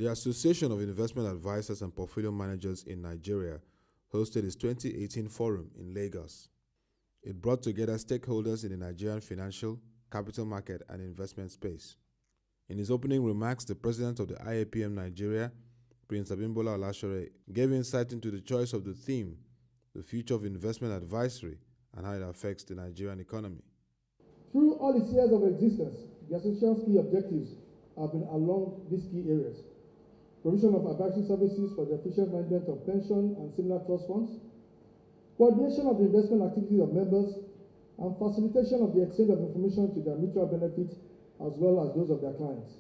The Association of Investment Advisors and Portfolio Managers in Nigeria hosted its 2018 forum in Lagos. It brought together stakeholders in the Nigerian financial, capital market, and investment space. In his opening remarks, the president of the IAPM Nigeria, Prince Abimbola Olasore, gave insight into the choice of the theme, the future of investment advisory, and how it affects the Nigerian economy. Through all its years of existence, the association's key objectives have been along these key areas: provision of advisory services for the efficient management of pension and similar trust funds, coordination of the investment activities of members, and facilitation of the exchange of information to their mutual benefit as well as those of their clients,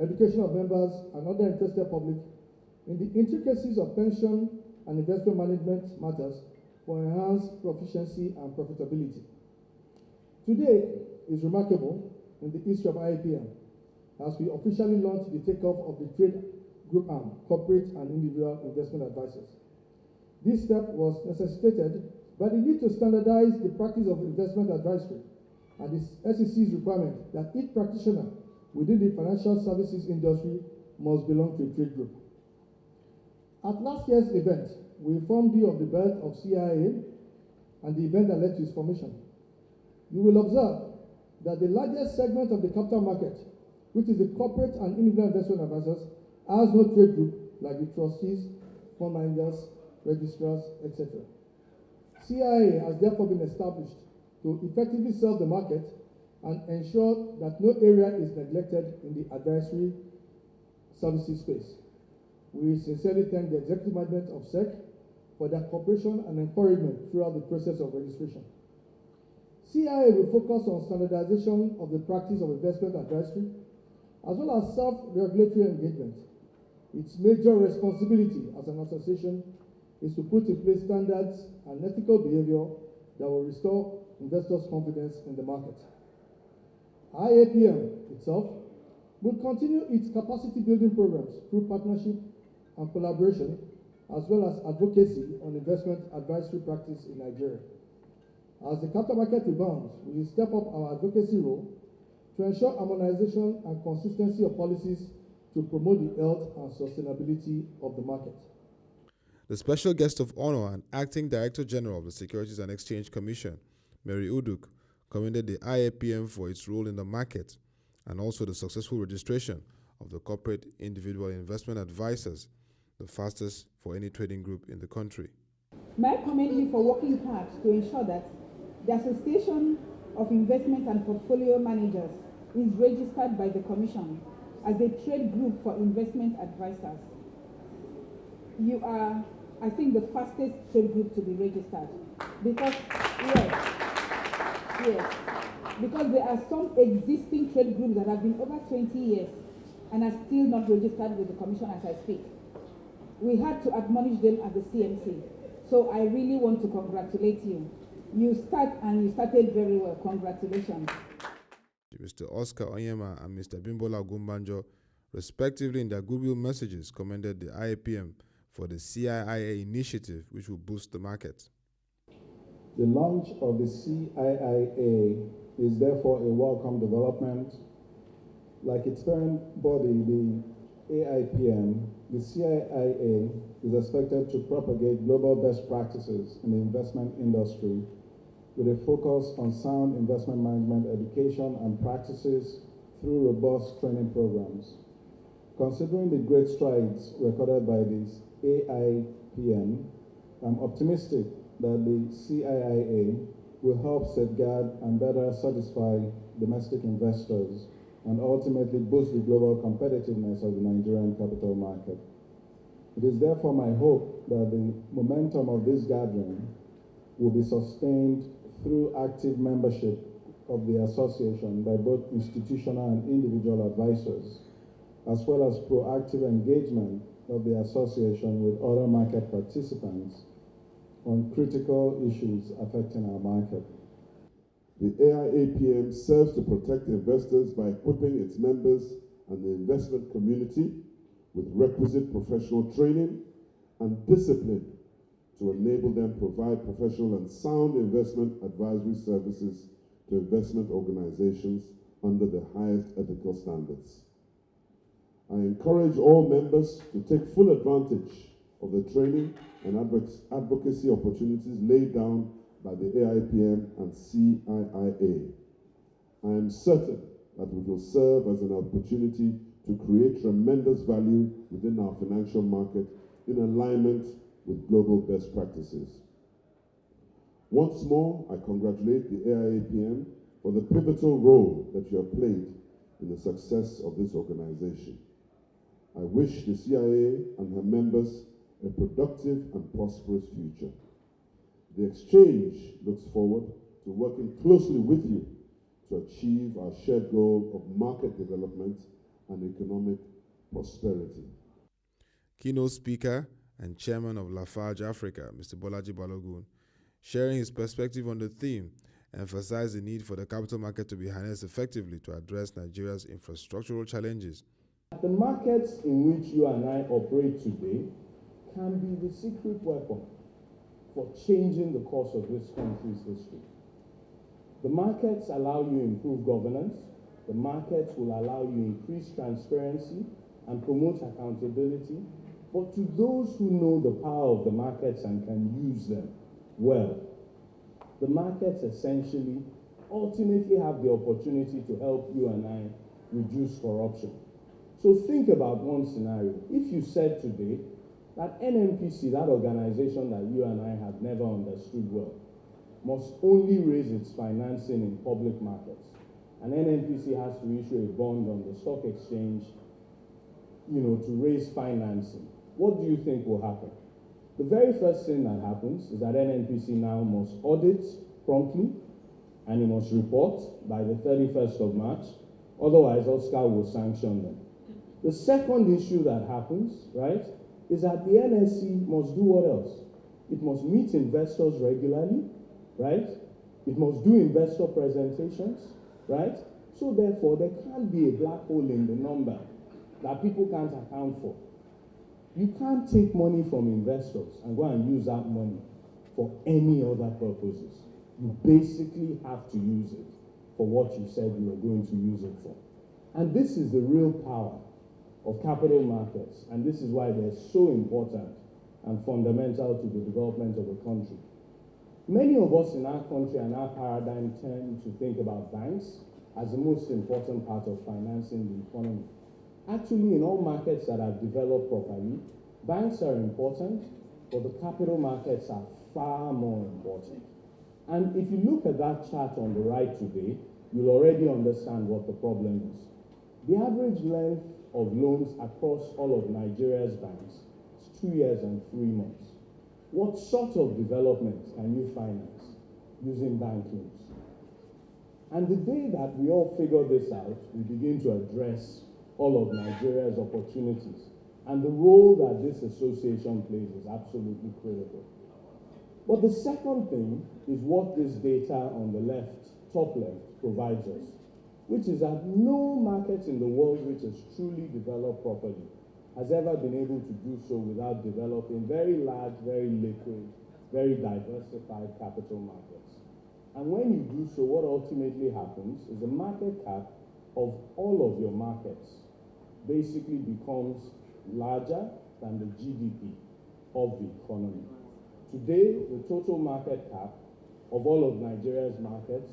education of members and other interested public in the intricacies of pension and investment management matters for enhanced proficiency and profitability. Today is remarkable in the history of IAPM as we officially launch the takeoff of the trade group arm, corporate and individual investment advisors. This step was necessitated by the need to standardize the practice of investment advisory and the SEC's requirement that each practitioner within the financial services industry must belong to a trade group. At last year's event, we informed you of the birth of CIA and the event that led to its formation. You will observe that the largest segment of the capital market, which is the corporate and individual investment advisors, has no trade group like the trustees, fund managers, registrars, etc. CIA has therefore been established to effectively serve the market and ensure that no area is neglected in the advisory services space. We sincerely thank the executive management of SEC for their cooperation and encouragement throughout the process of registration. CIA will focus on standardization of the practice of investment advisory as well as self-regulatory engagement. Its major responsibility as an association is to put in place standards and ethical behavior that will restore investors' confidence in the market. IAPM itself will continue its capacity building programs through partnership and collaboration as well as advocacy on investment advisory practice in Nigeria. As the capital market rebounds, we will step up our advocacy role to ensure harmonization and consistency of policies to promote the health and sustainability of the market. The special guest of honor and acting Director General of the Securities and Exchange Commission, Mary Uduk, commended the IAPM for its role in the market and also the successful registration of the corporate individual investment advisors, the fastest for any trading group in the country. May I commend you for working hard to ensure that the Association of Investment and Portfolio Managers is registered by the Commission as a trade group for investment advisors. You are, I think, the fastest trade group to be registered because, because there are some existing trade groups that have been over 20 years and are still not registered with the Commission as I speak. We had to admonish them at the CMC. So I really want to congratulate you. You started very well. Congratulations. Mr. Oscar Onyema and Mr. Bimbola Gumbanjo, respectively, in their goodwill messages, commended the IAPM for the CIIA initiative, which will boost the market. The launch of the CIIA is therefore a welcome development. Like its parent body, the AIPM, the CIIA is expected to propagate global best practices in the investment industry with a focus on sound investment management education and practices through robust training programs. Considering the great strides recorded by this AIPM, I'm optimistic that the CIIA will help safeguard and better satisfy domestic investors and ultimately boost the global competitiveness of the Nigerian capital market. It is therefore my hope that the momentum of this gathering will be sustained through active membership of the association by both institutional and individual advisors, as well as proactive engagement of the association with other market participants on critical issues affecting our market. The AIAPM serves to protect investors by equipping its members and the investment community with requisite professional training and discipline to enable them provide professional and sound investment advisory services to investment organizations under the highest ethical standards. I encourage all members to take full advantage of the training and advocacy opportunities laid down by the IAPM and CIA. I am certain that it will serve as an opportunity to create tremendous value within our financial market in alignment with global best practices. Once more, I congratulate the IAPM for the pivotal role that you have played in the success of this organization. I wish the CIA and her members a productive and prosperous future. The exchange looks forward to working closely with you to achieve our shared goal of market development and economic prosperity. Keynote speaker and chairman of Lafarge Africa, Mr. Bolaji Balogun, sharing his perspective on the theme, emphasized the need for the capital market to be harnessed effectively to address Nigeria's infrastructural challenges. The markets in which you and I operate today can be the secret weapon for changing the course of this country's history. The markets allow you improve governance. The markets will allow you increase transparency and promote accountability. But to those who know the power of the markets and can use them well, the markets essentially ultimately have the opportunity to help you and I reduce corruption. So think about one scenario. If you said today that NNPC, that organization that you and I have never understood well, must only raise its financing in public markets, and NNPC has to issue a bond on the stock exchange, to raise financing, what do you think will happen? The very first thing that happens is that NNPC now must audit promptly, and it must report by the 31st of March. Otherwise, Oscar will sanction them. The second issue that happens, right, is that the NSC must do what else? It must meet investors regularly, right? It must do investor presentations, right? So therefore, there can't be a black hole in the number that people can't account for. You can't take money from investors and go and use that money for any other purposes. You basically have to use it for what you said you were going to use it for. And this is the real power of capital markets, and this is why they're so important and fundamental to the development of a country. Many of us in our country and our paradigm tend to think about banks as the most important part of financing the economy. Actually, in all markets that have developed properly, banks are important, but the capital markets are far more important. And if you look at that chart on the right today, you'll already understand what the problem is. The average length of loans across all of Nigeria's banks is 2 years and 3 months. What sort of development can you finance using bank loans? And the day that we all figure this out, we begin to address all of Nigeria's opportunities. And the role that this association plays is absolutely critical. But the second thing is what this data on the left, top left, provides us, which is that no market in the world which is truly developed properly has ever been able to do so without developing very large, very liquid, very diversified capital markets. And when you do so, what ultimately happens is the market cap of all of your markets basically becomes larger than the GDP of the economy. Today, the total market cap of all of Nigeria's markets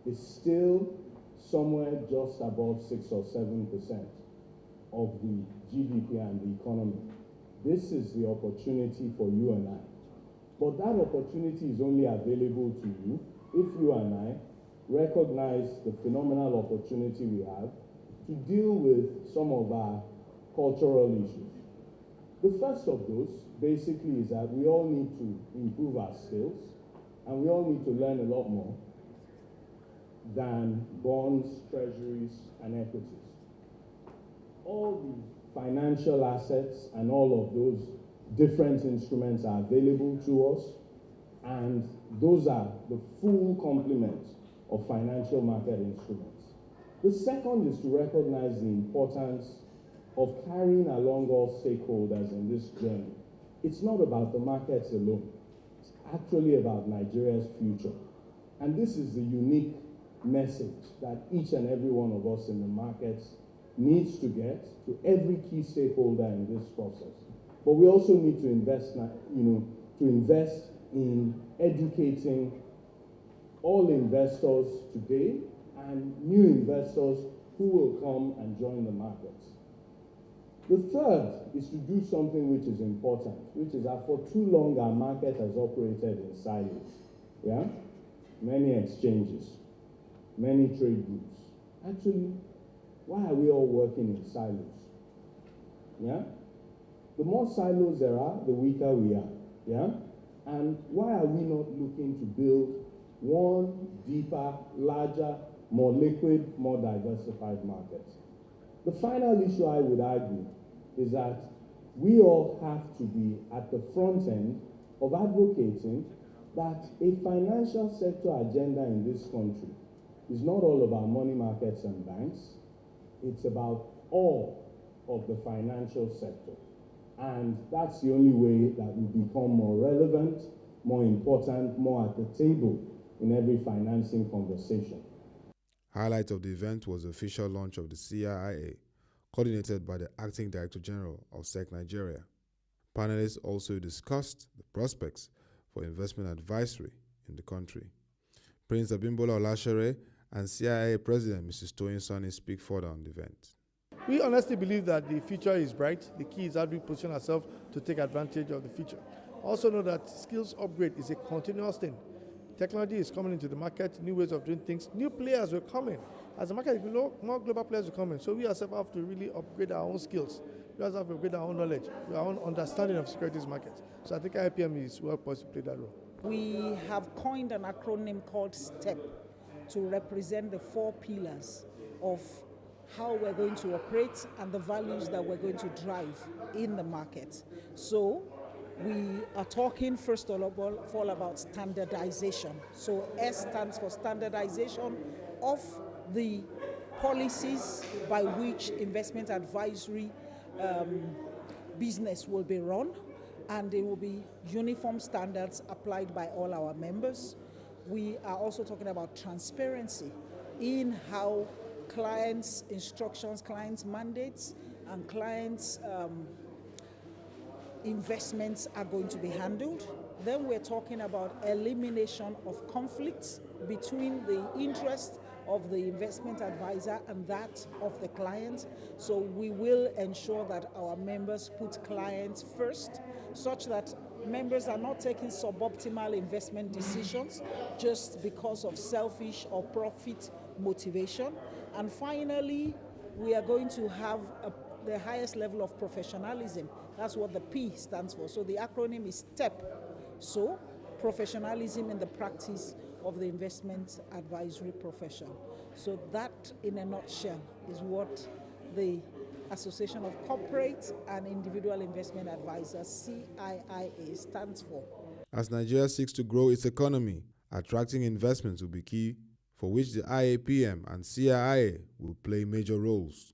is still somewhere just above 6 or 7% of the GDP and the economy. This is the opportunity for you and I. But that opportunity is only available to you if you and I recognize the phenomenal opportunity we have to deal with some of our cultural issues. The first of those basically is that we all need to improve our skills, and we all need to learn a lot more than bonds, treasuries, and equities. All the financial assets and all of those different instruments are available to us, and those are the full complement of financial market instruments. The second is to recognize the importance of carrying along all stakeholders in this journey. It's not about the markets alone. It's actually about Nigeria's future. And this is the unique message that each and every one of us in the markets needs to get to every key stakeholder in this process. But we also need to invest in educating all investors today and new investors who will come and join the markets. The third is to do something which is important, which is that for too long our market has operated in silos. Yeah? Many exchanges, many trade groups. Actually, why are we all working in silos? Yeah? The more silos there are, the weaker we are. Yeah? And why are we not looking to build one deeper, larger, more liquid, more diversified market? The final issue I would argue is that we all have to be at the front end of advocating that a financial sector agenda in this country is not all about money markets and banks. It's about all of the financial sector. And that's the only way that we become more relevant, more important, more at the table in every financing conversation. Highlight of the event was the official launch of the CIA, coordinated by the Acting Director General of SEC Nigeria. Panelists also discussed the prospects for investment advisory in the country. Prince Abimbola Olashere and CIA President Mrs. Toyin Sani speak further on the event. We honestly believe that the future is bright. The key is how do we position ourselves to take advantage of the future. Also know that skills upgrade is a continuous thing. Technology is coming into the market, new ways of doing things, new players will come in. As the market grows, more global players will come in. So we ourselves have to really upgrade our own skills. We also have to upgrade our own knowledge, our own understanding of securities markets. So I think IAPM is well poised to play that role. We have coined an acronym called STEP to represent the 4 pillars of how we're going to operate and the values that we're going to drive in the market. So we are talking first of all about standardization. So S stands for standardization of the policies by which investment advisory business will be run, and there will be uniform standards applied by all our members. We are also talking about transparency in how clients' instructions, clients' mandates, and clients' investments are going to be handled. Then we're talking about elimination of conflicts between the interest of the investment advisor and that of the client. So we will ensure that our members put clients first, such that members are not taking suboptimal investment decisions just because of selfish or profit motivation. And finally, we are going to have the highest level of professionalism. That's what the P stands for. So the acronym is STEP. So professionalism in the practice of the investment advisory profession. So that, in a nutshell, is what the Association of Corporate and Individual Investment Advisors, CIIA, stands for. As Nigeria seeks to grow its economy, attracting investments will be key, for which the IAPM and CIIA will play major roles.